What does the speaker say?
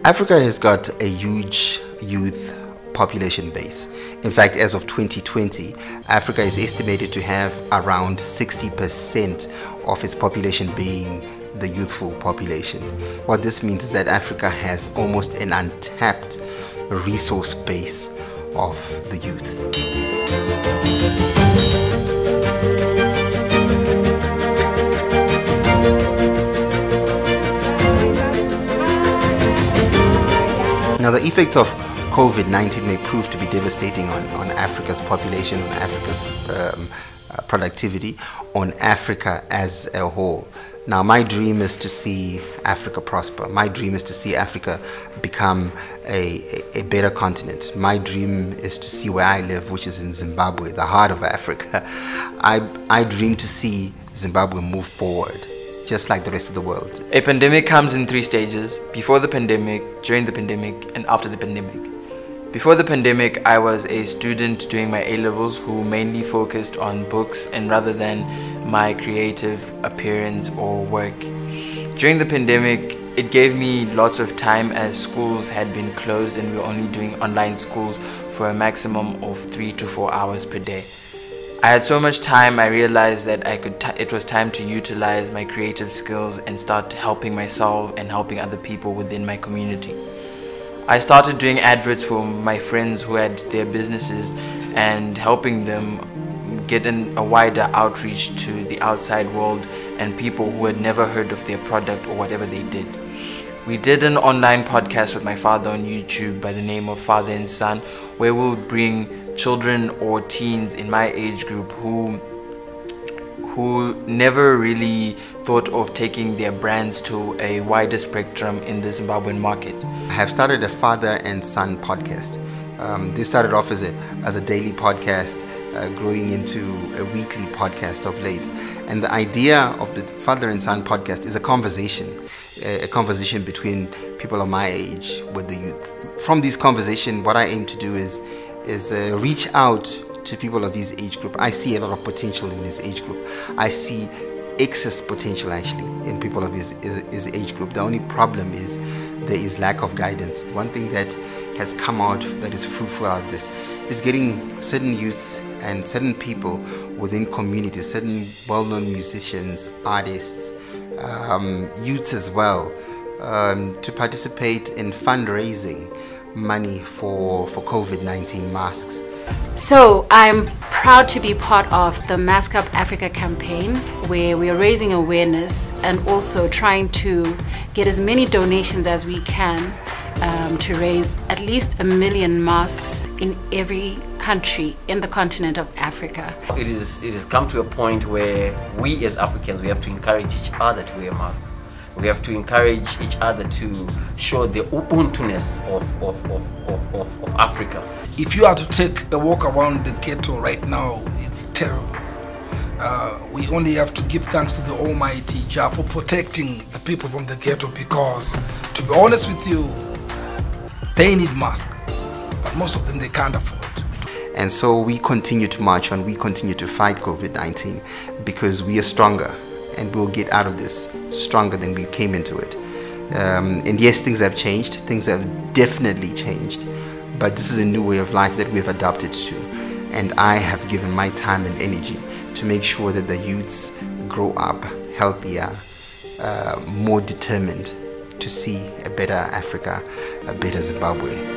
Africa has got a huge youth population base. In fact, as of 2020, Africa is estimated to have around 60% of its population being the youthful population. What this means is that Africa has almost an untapped resource base of the youth. Now, the effects of COVID-19 may prove to be devastating on Africa's population, on Africa's productivity, on Africa as a whole. Now, my dream is to see Africa prosper. My dream is to see Africa become a better continent. My dream is to see where I live, which is in Zimbabwe, the heart of Africa. I dream to see Zimbabwe move forward, just like the rest of the world. A pandemic comes in 3 stages: before the pandemic, during the pandemic, and after the pandemic. Before the pandemic, I was a student doing my A-levels who mainly focused on books and rather than my creative appearance or work. During the pandemic, it gave me lots of time as schools had been closed and we were only doing online schools for a maximum of 3 to 4 hours per day. I had so much time, I realized that it was time to utilize my creative skills and start helping myself and helping other people within my community. I started doing adverts for my friends who had their businesses and helping them get a wider outreach to the outside world and people who had never heard of their product or whatever they did. We did an online podcast with my father on YouTube by the name of Father and Son, where we would bring children or teens in my age group who never really thought of taking their brands to a wider spectrum in the Zimbabwean market. I have started a Father and Son podcast. This started off as a daily podcast, growing into a weekly podcast of late. And the idea of the Father and Son podcast is a conversation between people of my age with the youth. From this conversation, what I aim to do is reach out to people of his age group. I see a lot of potential in his age group. I see excess potential actually in people of his age group. The only problem is there is lack of guidance. One thing that has come out that is fruitful out of this is getting certain youths and certain people within communities, certain well-known musicians, artists, youths as well, to participate in fundraising money for COVID-19 masks. So I'm proud to be part of the Mask Up Africa campaign, where we are raising awareness and also trying to get as many donations as we can to raise at least 1 million masks in every country in the continent of Africa. It has come to a point where we as Africans, we have to encourage each other to wear masks. We have to encourage each other to show the ubuntu-ness of Africa. If you are to take a walk around the ghetto right now, it's terrible. We only have to give thanks to the Almighty Jah for protecting the people from the ghetto, because, to be honest with you, they need masks, but most of them they can't afford. And so we continue to march on, we continue to fight COVID-19 because we are stronger and we'll get out of this stronger than we came into it. And yes, things have changed, things have definitely changed, but this is a new way of life that we've adapted to. And I have given my time and energy to make sure that the youths grow up healthier, more determined to see a better Africa, a better Zimbabwe.